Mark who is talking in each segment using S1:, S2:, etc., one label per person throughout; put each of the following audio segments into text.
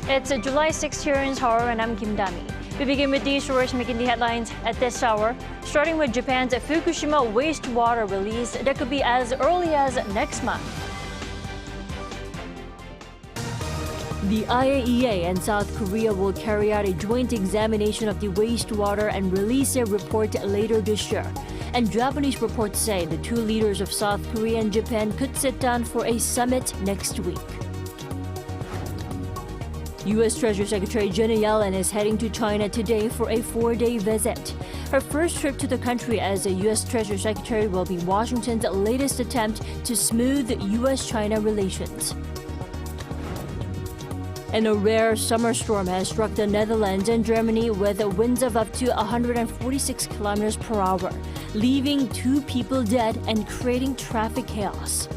S1: It's July 6th here in Seoul, and I'm Kim Dami. We begin with these stories making the headlines at this hour, starting with Japan's Fukushima wastewater release that could be as early as next month. The IAEA and South Korea will carry out a joint examination of the wastewater and release a report later this year. And Japanese reports say the two leaders of South Korea and Japan could sit down for a summit next week. U.S. Treasury Secretary Janet Yellen is heading to China today for a 4-day visit. Her first trip to the country as a U.S. Treasury Secretary will be Washington's latest attempt to smooth U.S.-China relations. And a rare summer storm has struck the Netherlands and Germany with winds of up to 146 kilometers per hour, leaving 2 people dead and creating traffic chaos.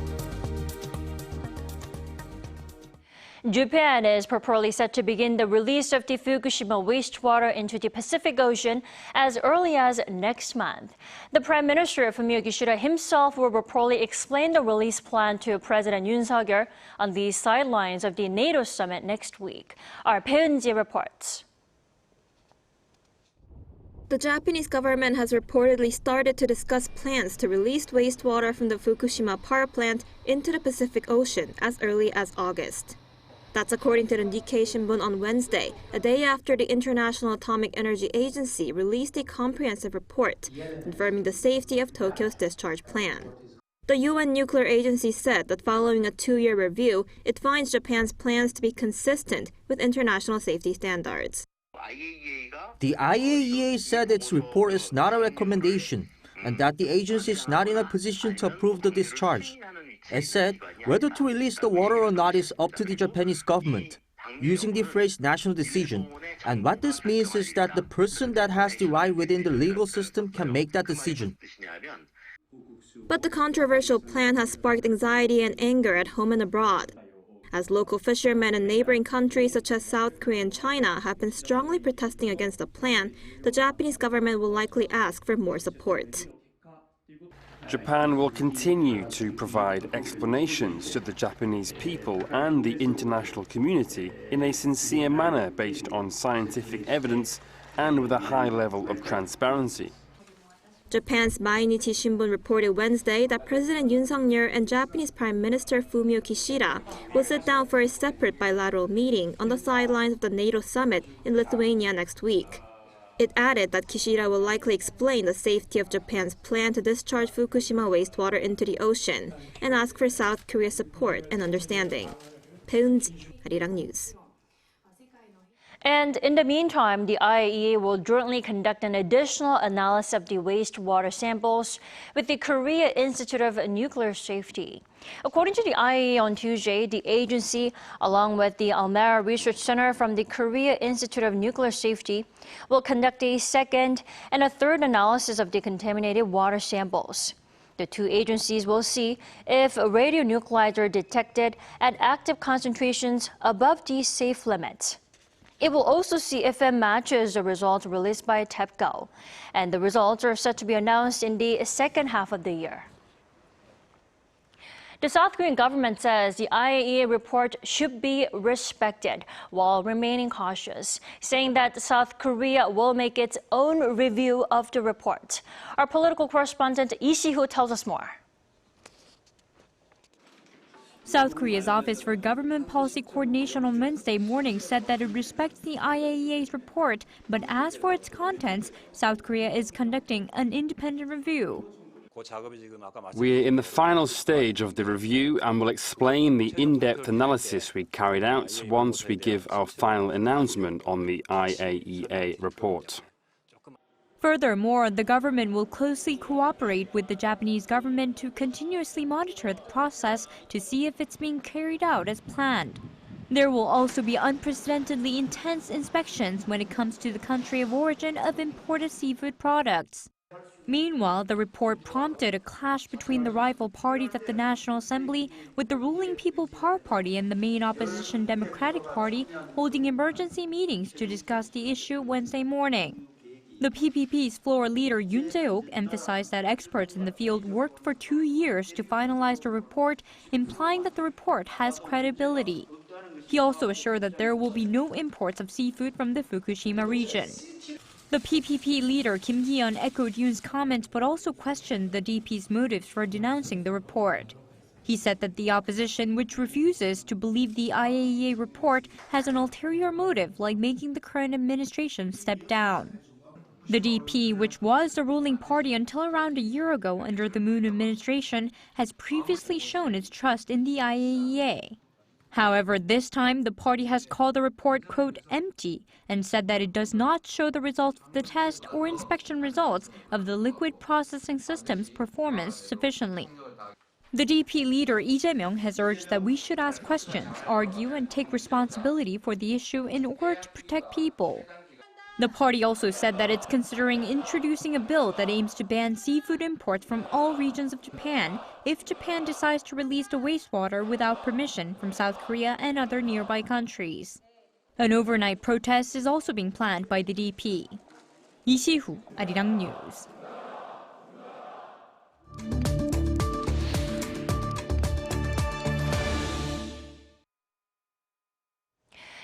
S1: Japan is purportedly set to begin the release of the Fukushima wastewater into the Pacific Ocean as early as next month. The Prime Minister Kishida himself will reportedly explain the release plan to President Yoon on the sidelines of the NATO summit next week. Our Peunji reports.
S2: The Japanese government has reportedly started to discuss plans to release wastewater from the Fukushima power plant into the Pacific Ocean as early as August. That's according to the Nikkei Shimbun on Wednesday, a day after the International Atomic Energy Agency released a comprehensive report confirming the safety of Tokyo's discharge plan. The UN Nuclear Agency said that following a 2-year review, it finds Japan's plans to be consistent with international safety standards.
S3: The IAEA said its report is not a recommendation and that the agency is not in a position to approve the discharge. It said whether to release the water or not is up to the Japanese government, using the phrase national decision. And what this means is that the person that has the right within the legal system can make that decision.
S2: But the controversial plan has sparked anxiety and anger at home and abroad, as local fishermen in neighboring countries such as South Korea and China have been strongly protesting against the plan. The Japanese government will likely ask for more support.
S4: Japan will continue to provide explanations to the Japanese people and the international community in a sincere manner based on scientific evidence and with a high level of transparency.
S2: Japan's Mainichi Shimbun reported Wednesday that President Yoon Suk-yeol and Japanese Prime Minister Fumio Kishida will sit down for a separate bilateral meeting on the sidelines of the NATO summit in Lithuania next week. It added that Kishida will likely explain the safety of Japan's plan to discharge Fukushima wastewater into the ocean and ask for South Korea's support and understanding. Peunji, Arirang News.
S1: And in the meantime, the IAEA will jointly conduct an additional analysis of the wastewater samples with the Korea Institute of Nuclear Safety. According to the IAEA on Tuesday, the agency, along with the Almera Research Center from the Korea Institute of Nuclear Safety, will conduct a second and a third analysis of the contaminated water samples. The two agencies will see if radionuclides are detected at active concentrations above the safe limits. It will also see if it matches the results released by TEPCO, and the results are set to be announced in the second half of the year. The South Korean government says the IAEA report should be respected while remaining cautious, saying that South Korea will make its own review of the report. Our political correspondent Lee Si-hoo tells us more.
S5: South Korea's Office for Government Policy Coordination on Wednesday morning said that it respects the IAEA's report, but as for its contents, South Korea is conducting an independent review.
S4: We're in the final stage of the review and will explain the in-depth analysis we carried out once we give our final announcement on the IAEA report.
S5: Furthermore, the government will closely cooperate with the Japanese government to continuously monitor the process to see if it's being carried out as planned. There will also be unprecedentedly intense inspections when it comes to the country of origin of imported seafood products. Meanwhile, the report prompted a clash between the rival parties at the National Assembly, with the ruling People Power Party and the main opposition Democratic Party holding emergency meetings to discuss the issue Wednesday morning. The PPP's floor leader Yoon emphasized that experts in the field worked for 2 years to finalize the report, implying that the report has credibility. He also assured that there will be no imports of seafood from the Fukushima region. The PPP leader Kim Hee-yeon echoed Yoon's comments but also questioned the DP's motives for denouncing the report. He said that the opposition, which refuses to believe the IAEA report, has an ulterior motive like making the current administration step down. The DP, which was the ruling party until around a year ago under the Moon administration, has previously shown its trust in the IAEA. However, this time the party has called the report, quote, empty, and said that it does not show the results of the test or inspection results of the liquid processing system's performance sufficiently. The DP leader Lee Jae-myung has urged that we should ask questions, argue, and take responsibility for the issue in order to protect people. The party also said that it's considering introducing a bill that aims to ban seafood imports from all regions of Japan if Japan decides to release the wastewater without permission from South Korea and other nearby countries. An overnight protest is also being planned by the DP. Lee Si-hoo, Arirang News.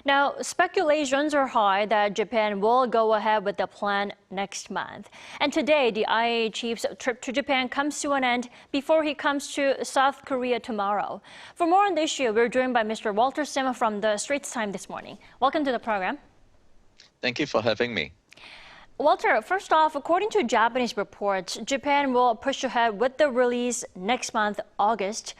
S1: Now, speculations are high that Japan will go ahead with the plan next month. And today, the IAEA chief's trip to Japan comes to an end before he comes to South Korea tomorrow. For more on the issue, we're joined by Mr. Walter Sim from the Straits Times this morning. Welcome to the program.
S6: Thank you for having me.
S1: Walter, first off, according to Japanese reports, Japan will push ahead with the release next month, August.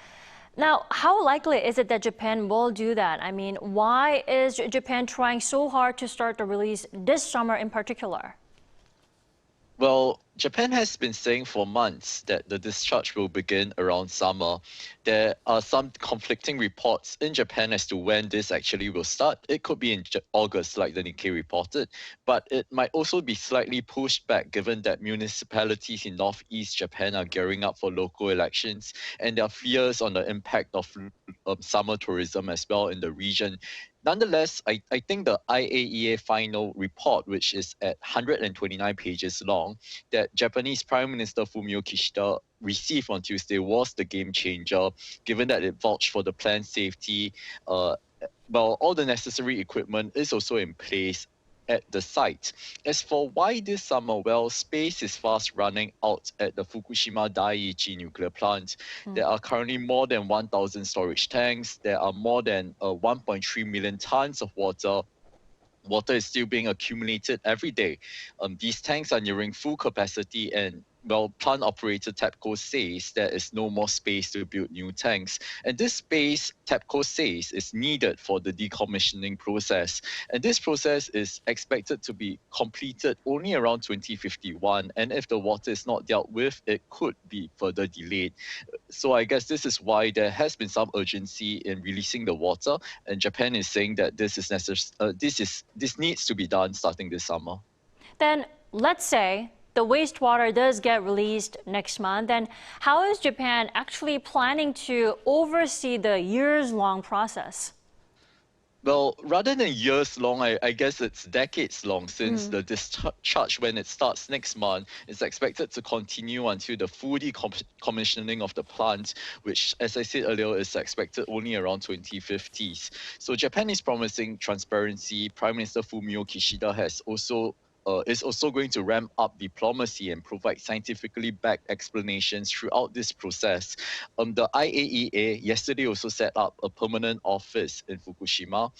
S1: Now, how likely is it that Japan will do that? I mean, why is Japan trying so hard to start the release this summer in particular?
S6: Well, Japan has been saying for months that the discharge will begin around summer. There are some conflicting reports in Japan as to when this actually will start. It could be in August, like the Nikkei reported, but it might also be slightly pushed back given that municipalities in northeast Japan are gearing up for local elections, and there are fears on the impact of summer tourism as well in the region. Nonetheless, I think the IAEA final report, which is at 129 pages long, that Japanese Prime Minister Fumio Kishida received on Tuesday was the game changer, given that it vouched for the plan's safety. All the necessary equipment is also in place at the site. As for why this summer, well, space is fast running out at the Fukushima Daiichi nuclear plant. There are currently more than 1,000 storage tanks. There are more than 1.3 million tons of water. Water is still being accumulated every day. These tanks are nearing full capacity, and plant operator TEPCO says there is no more space to build new tanks. And this space, TEPCO says, is needed for the decommissioning process. And this process is expected to be completed only around 2051. And if the water is not dealt with, it could be further delayed. So I guess this is why there has been some urgency in releasing the water. And Japan is saying that this needs to be done starting this summer.
S1: Then let's say the wastewater does get released next month, and how is Japan actually planning to oversee the years-long process?
S6: Well, rather than years long, I guess it's decades long, since the discharge, when it starts next month, is expected to continue until the full decommissioning of the plant, which, as I said earlier, is expected only around 2050s. So Japan is promising transparency. Prime Minister Fumio Kishida is also going to ramp up diplomacy and provide scientifically backed explanations throughout this process. The IAEA yesterday also set up a permanent office in Fukushima.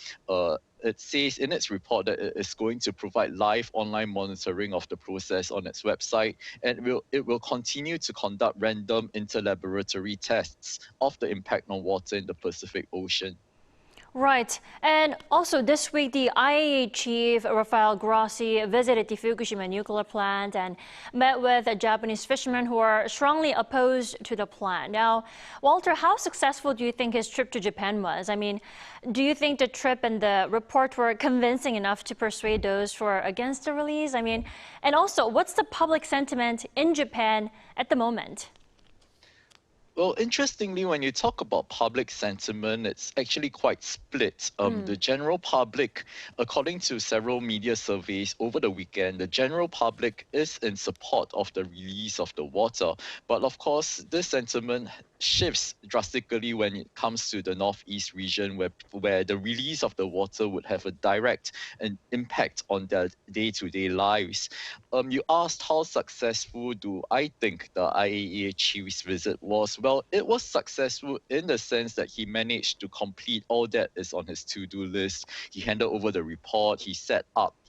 S6: It says in its report that it is going to provide live online monitoring of the process on its website, and it will continue to conduct random interlaboratory tests of the impact on water in the Pacific Ocean.
S1: Right. And also this week, the IAEA chief, Rafael Grossi, visited the Fukushima nuclear plant and met with Japanese fishermen who are strongly opposed to the plant. Now, Walter, how successful do you think his trip to Japan was? I mean, do you think the trip and the report were convincing enough to persuade those who are against the release? I mean, and also, what's the public sentiment in Japan at the moment?
S6: Well, interestingly, when you talk about public sentiment, it's actually quite split. The general public, according to several media surveys over the weekend, the general public is in support of the release of the water. But of course, this sentiment shifts drastically when it comes to the northeast region, where the release of the water would have a direct impact on their day-to-day lives. You asked how successful do I think the IAEA chief's visit was? Well, it was successful in the sense that he managed to complete all that is on his to-do list. He handed over the report, he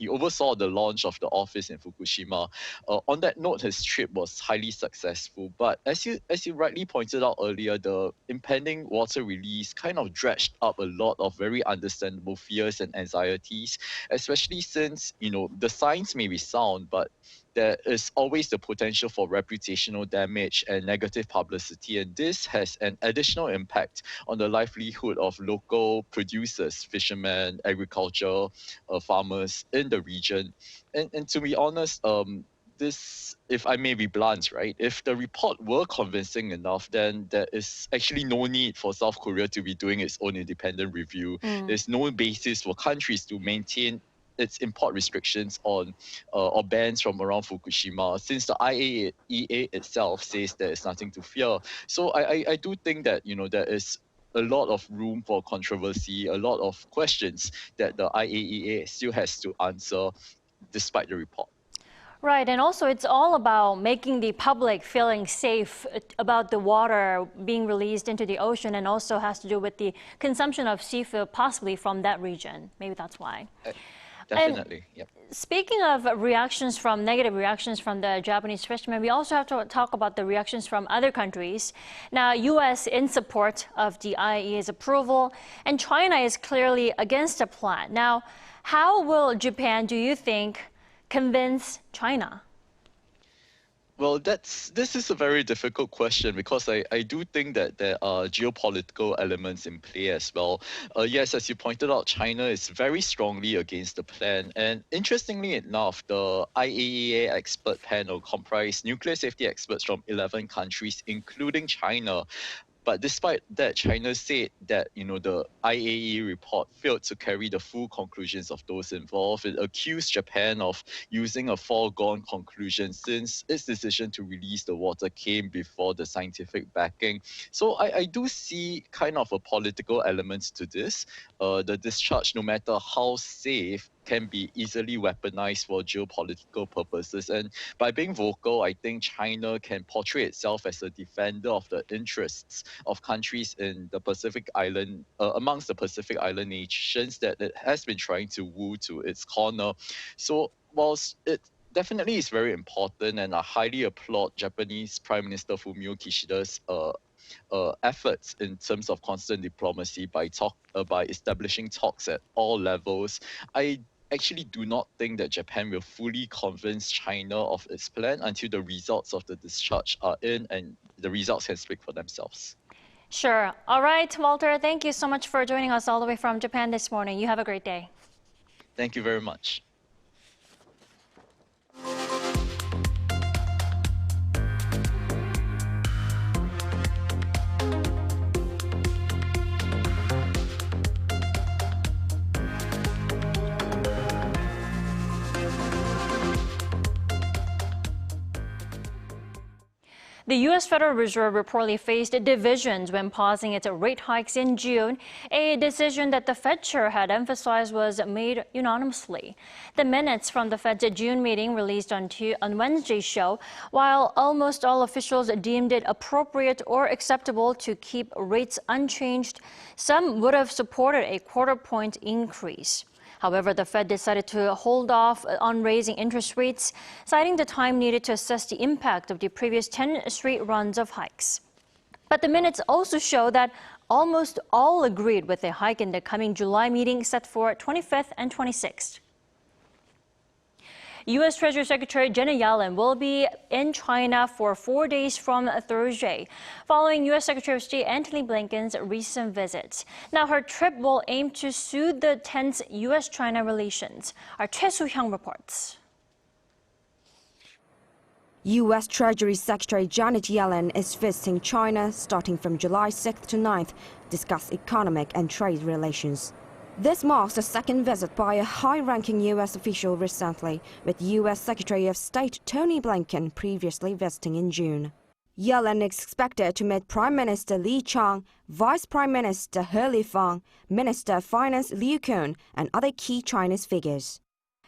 S6: oversaw the launch of the office in Fukushima. On that note, his trip was highly successful. But as you rightly pointed out earlier, the impending water release kind of dredged up a lot of very understandable fears and anxieties, especially since, the science may be sound, but there is always the potential for reputational damage and negative publicity, and this has an additional impact on the livelihood of local producers, fishermen, agriculture, farmers in the region. And to be honest, this, if I may be blunt, right, if the report were convincing enough, then there is actually no need for South Korea to be doing its own independent review. There's no basis for countries to maintain its import restrictions on or bans from around Fukushima, since the IAEA itself says there is nothing to fear. So I do think that there is a lot of room for controversy, a lot of questions that the IAEA still has to answer despite the report.
S1: Right, and also it's all about making the public feeling safe about the water being released into the ocean, and also has to do with the consumption of seafood possibly from that region. Maybe that's why.
S6: Definitely, yep.
S1: Speaking of negative reactions from the Japanese fishermen, we also have to talk about the reactions from other countries. Now, U.S. in support of the IAEA's approval, and China is clearly against the plan. Now, how will Japan, do you think, convince China?
S6: Well, this is a very difficult question, because I do think that there are geopolitical elements in play as well. Yes, as you pointed out, China is very strongly against the plan. And interestingly enough, the IAEA expert panel comprised nuclear safety experts from 11 countries, including China. But despite that, China said that, the IAEA report failed to carry the full conclusions of those involved. It accused Japan of using a foregone conclusion, since its decision to release the water came before the scientific backing. So I do see kind of a political element to this. The discharge, no matter how safe, can be easily weaponized for geopolitical purposes. And by being vocal, I think China can portray itself as a defender of the interests of countries in the Pacific Island, amongst the Pacific Island nations that it has been trying to woo to its corner. So whilst it definitely is very important, and I highly applaud Japanese Prime Minister Fumio Kishida's efforts in terms of constant diplomacy by establishing talks at all levels, I actually do not think that Japan will fully convince China of its plan until the results of the discharge are in, and the results can speak for themselves.
S1: Sure. All right, Walter, thank you so much for joining us all the way from Japan this morning. You have a great day.
S6: Thank you very much.
S1: The U.S. Federal Reserve reportedly faced divisions when pausing its rate hikes in June, a decision that the Fed chair had emphasized was made unanimously. The minutes from the Fed's June meeting released on Wednesday show, while almost all officials deemed it appropriate or acceptable to keep rates unchanged, some would have supported a quarter-point increase. However, the Fed decided to hold off on raising interest rates, citing the time needed to assess the impact of the previous 10 straight runs of hikes. But the minutes also show that almost all agreed with a hike in the coming July meeting set for 25th and 26th. U.S. Treasury Secretary Janet Yellen will be in China for 4 days from Thursday, following U.S. Secretary of State Antony Blinken's recent visit. Now, her trip will aim to soothe the tense U.S.-China relations. Our Choi Soo-hyung reports.
S7: U.S. Treasury Secretary Janet Yellen is visiting China starting from July 6th to 9th to discuss economic and trade relations. This marks the second visit by a high-ranking U.S. official recently, with U.S. Secretary of State Tony Blinken previously visiting in June. Yellen is expected to meet Prime Minister Li Qiang, Vice Prime Minister He Lifeng, Minister of Finance Liu Kun, and other key Chinese figures.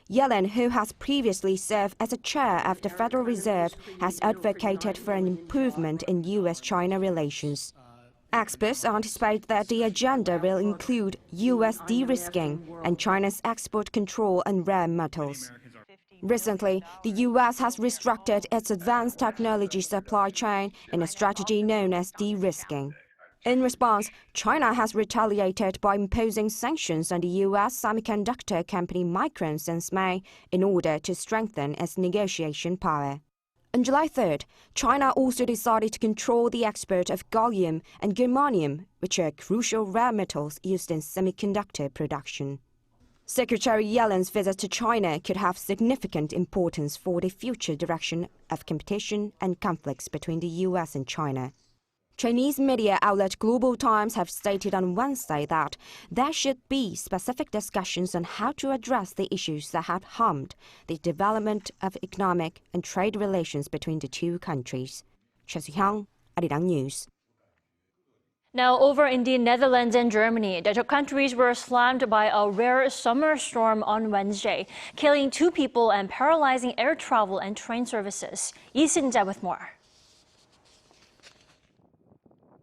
S7: Yellen, who has previously served as a chair of the Federal Reserve, has advocated for an improvement in U.S.-China relations. Experts anticipate that the agenda will include U.S. de-risking and China's export control on rare metals. Recently, the U.S. has restricted its advanced technology supply chain in a strategy known as de-risking. In response, China has retaliated by imposing sanctions on the U.S. semiconductor company Micron since May in order to strengthen its negotiation power. On July 3rd, China also decided to control the export of gallium and germanium, which are crucial rare metals used in semiconductor production. Secretary Yellen's visit to China could have significant importance for the future direction of competition and conflicts between the U.S. and China. Chinese media outlet Global Times have stated on Wednesday that there should be specific discussions on how to address the issues that have harmed the development of economic and trade relations between the two countries. Choi Soo-hyung, Arirang News.
S1: Now, over in the Netherlands and Germany, the two countries were slammed by a rare summer storm on Wednesday, killing 2 people and paralyzing air travel and train services. Lee Sin-jae with more.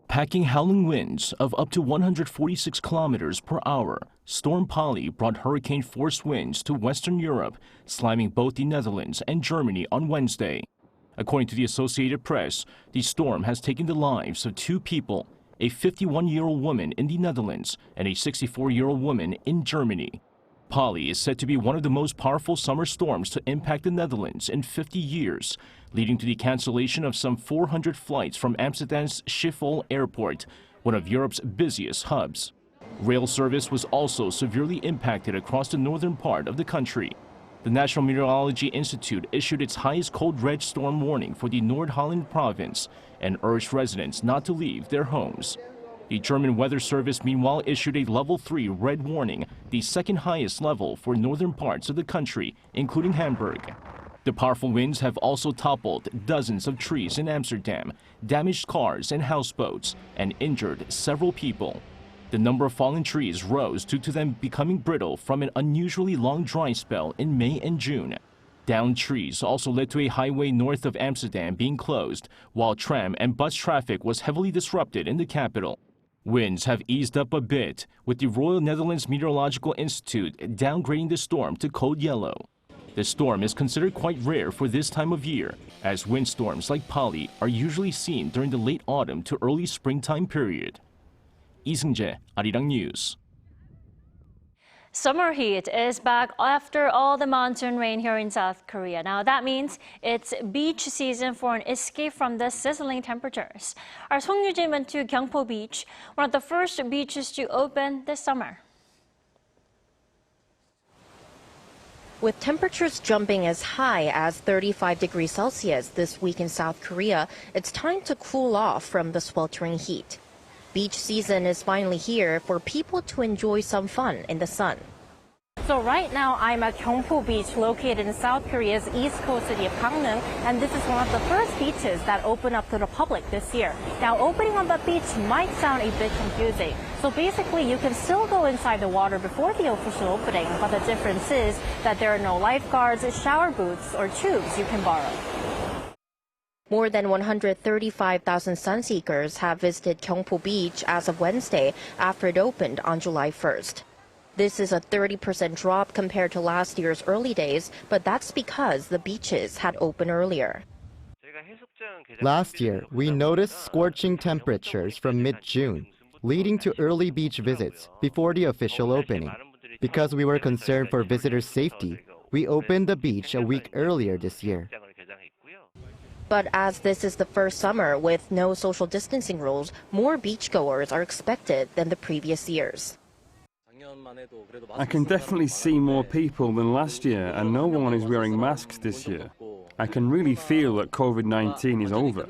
S8: Packing howling winds of up to 146 kilometers per hour, Storm Polly brought hurricane-force winds to Western Europe, slamming both the Netherlands and Germany on Wednesday. According to the Associated Press, the storm has taken the lives of 2 people, a 51-year-old woman in the Netherlands and a 64-year-old woman in Germany. Polly is said to be one of the most powerful summer storms to impact the Netherlands in 50 years, leading to the cancellation of some 400 flights from Amsterdam's Schiphol Airport, one of Europe's busiest hubs. Rail service was also severely impacted across the northern part of the country. The National Meteorology Institute issued its highest code red storm warning for the Noord-Holland province and urged residents not to leave their homes. The German Weather Service meanwhile issued a level 3 red warning, the second highest level for northern parts of the country, including Hamburg. The powerful winds have also toppled dozens of trees in Amsterdam, damaged cars and houseboats, and injured several people. The number of fallen trees rose due to them becoming brittle from an unusually long dry spell in May and June. Downed trees also led to a highway north of Amsterdam being closed, while tram and bus traffic was heavily disrupted in the capital. Winds have eased up a bit, with the Royal Netherlands Meteorological Institute downgrading the storm to code yellow. The storm is considered quite rare for this time of year, as windstorms like Polly are usually seen during the late autumn to early springtime period. Lee Seung-jae, Arirang News.
S1: Summer heat is back after all the monsoon rain here in South Korea. Now that means it's beach season for an escape from the sizzling temperatures. Our Song Yu-jin went to Gyeongpo Beach, one of the first beaches to open this summer.
S9: With temperatures jumping as high as 35 degrees Celsius this week in South Korea, it's time to cool off from the sweltering heat. Beach season is finally here for people to enjoy some fun in the sun.
S10: So right now I'm at Gyeongpo Beach, located in South Korea's east coast city of Gangneung, and this is one of the first beaches that open up to the public this year. Now opening on the beach might sound a bit confusing. So basically you can still go inside the water before the official opening, but the difference is that there are no lifeguards, shower booths, or tubes you can borrow.
S9: More than 135,000 sunseekers have visited Gyeongpo Beach as of Wednesday after it opened on July 1st. This is a 30% drop compared to last year's early days, but that's because the beaches had opened earlier.
S11: Last year, we noticed scorching temperatures from mid-June. leading to early beach visits before the official opening. Because we were concerned for visitors' safety, we opened the beach a week earlier this year.
S9: But as this is the first summer with no social distancing rules, more beachgoers are expected than the previous years.
S4: I can definitely see more people than last year, and no one is wearing masks this year. I can really feel that COVID-19 is over.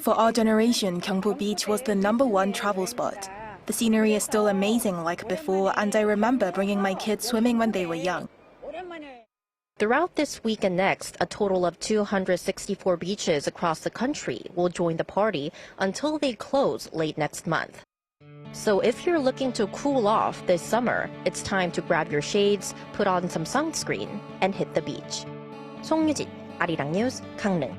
S12: For our generation, Gyeongpo Beach was the #1 travel spot. The scenery is still amazing like before, and I remember bringing my kids swimming when they were young.
S9: Throughout this week and next, a total of 264 beaches across the country will join the party until they close late next month. So if you're looking to cool off this summer, it's time to grab your shades, put on some sunscreen, and hit the beach. 송유진, 아리랑 뉴스, 강릉.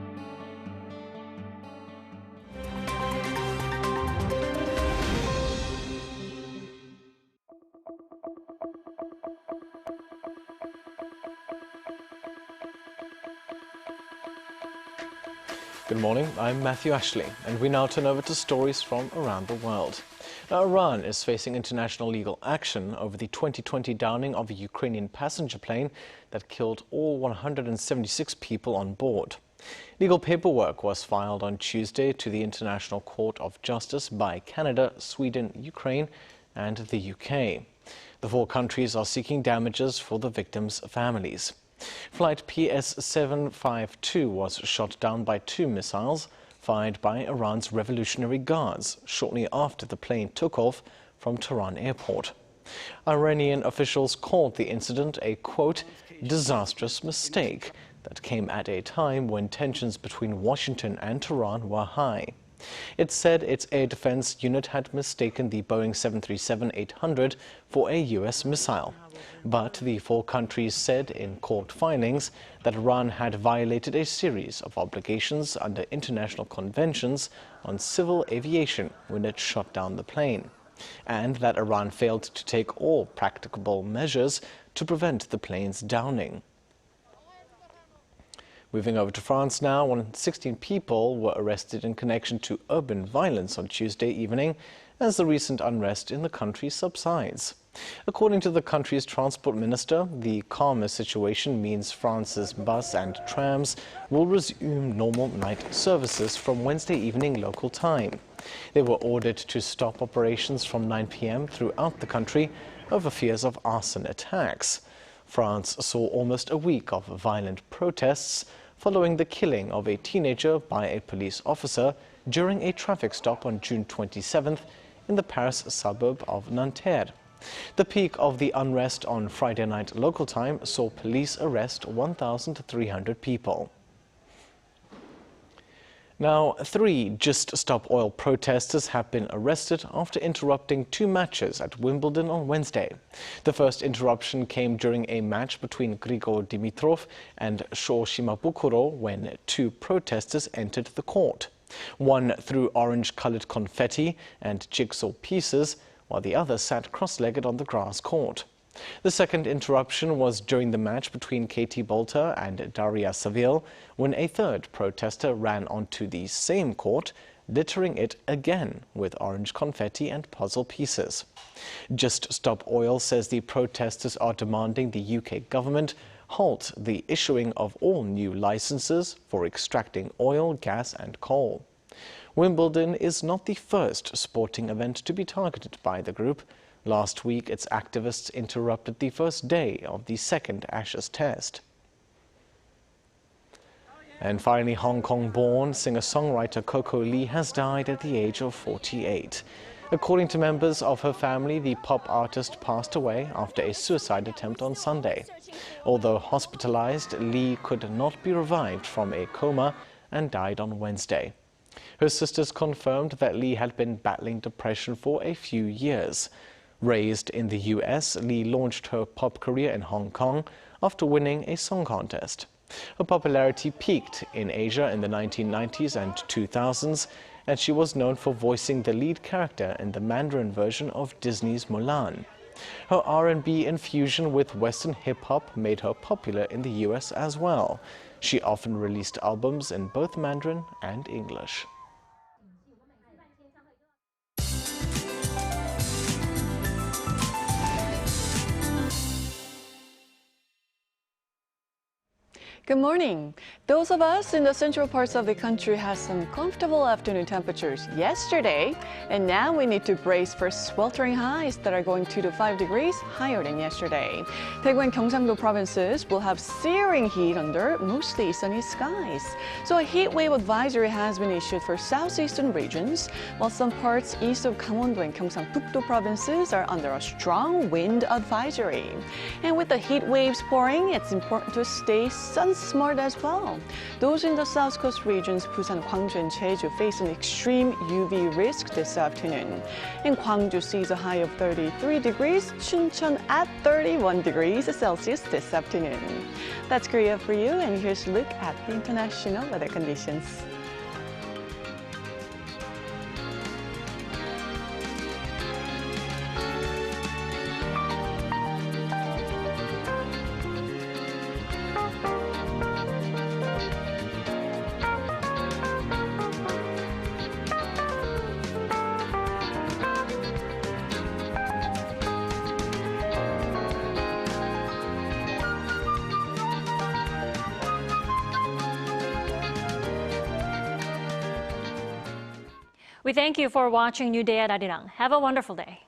S13: Good morning, I'm Matthew Ashley, and we now turn over to stories from around the world. Now, Iran is facing international legal action over the 2020 downing of a Ukrainian passenger plane that killed all 176 people on board. Legal paperwork was filed on Tuesday to the International Court of Justice by Canada, Sweden, Ukraine, and the UK. The 4 countries are seeking damages for the victims' families. Flight PS-752 was shot down by 2 missiles fired by Iran's Revolutionary Guards shortly after the plane took off from Tehran airport. Iranian officials called the incident a, quote, disastrous mistake that came at a time when tensions between Washington and Tehran were high. It said its air defense unit had mistaken the Boeing 737-800 for a U.S. missile. But the 4 countries said in court filings that Iran had violated a series of obligations under international conventions on civil aviation when it shot down the plane, and that Iran failed to take all practicable measures to prevent the plane's downing. Moving over to France now, 16 people were arrested in connection to urban violence on Tuesday evening as the recent unrest in the country subsides. According to the country's transport minister, the calmer situation means France's bus and trams will resume normal night services from Wednesday evening local time. They were ordered to stop operations from 9 p.m. throughout the country over fears of arson attacks. France saw almost a week of violent protests following the killing of a teenager by a police officer during a traffic stop on June 27th in the Paris suburb of Nanterre. The peak of the unrest on Friday night local time saw police arrest 1,300 people. Now, 3 Just Stop Oil protesters have been arrested after interrupting 2 matches at Wimbledon on Wednesday. The first interruption came during a match between Grigor Dimitrov and Sho Shimabukuro when 2 protesters entered the court. One threw orange-colored confetti and jigsaw pieces, while the other sat cross-legged on the grass court. The second interruption was during the match between Katie Bolter and Daria Saville, when a 3rd protester ran onto the same court, littering it again with orange confetti and puzzle pieces. Just Stop Oil says the protesters are demanding the UK government halt the issuing of all new licenses for extracting oil, gas and coal. Wimbledon is not the first sporting event to be targeted by the group. Last week, its activists interrupted the first day of the 2nd Ashes Test. And finally, Hong Kong-born singer-songwriter Coco Lee has died at the age of 48. According to members of her family, the pop artist passed away after a suicide attempt on Sunday. Although hospitalized, Lee could not be revived from a coma and died on Wednesday. Her sisters confirmed that Lee had been battling depression for a few years. Raised in the US, Lee launched her pop career in Hong Kong after winning a song contest. Her popularity peaked in Asia in the 1990s and 2000s, and she was known for voicing the lead character in the Mandarin version of Disney's Mulan. Her R&B infusion with Western hip-hop made her popular in the US as well. She often released albums in both Mandarin and English.
S14: Good morning. Those of us in the central parts of the country had some comfortable afternoon temperatures yesterday, and now we need to brace for sweltering highs that are going 2 to 5 degrees higher than yesterday. Daegu and Gyeongsangbdo provinces will have searing heat under mostly sunny skies. So a heat wave advisory has been issued for southeastern regions, while some parts east of Gangwon-do and Gyeongsangbdo provinces are under a strong wind advisory. And with the heat waves pouring, it's important to stay sun-smart as well. Those in the South Coast regions, Busan, Gwangju, and Jeju face an extreme UV risk this afternoon. In Gwangju sees a high of 33 degrees, Chuncheon at 31 degrees Celsius this afternoon. That's Korea for you, and here's a look at the international weather conditions.
S1: We thank you for watching New Day at Arirang. Have a wonderful day.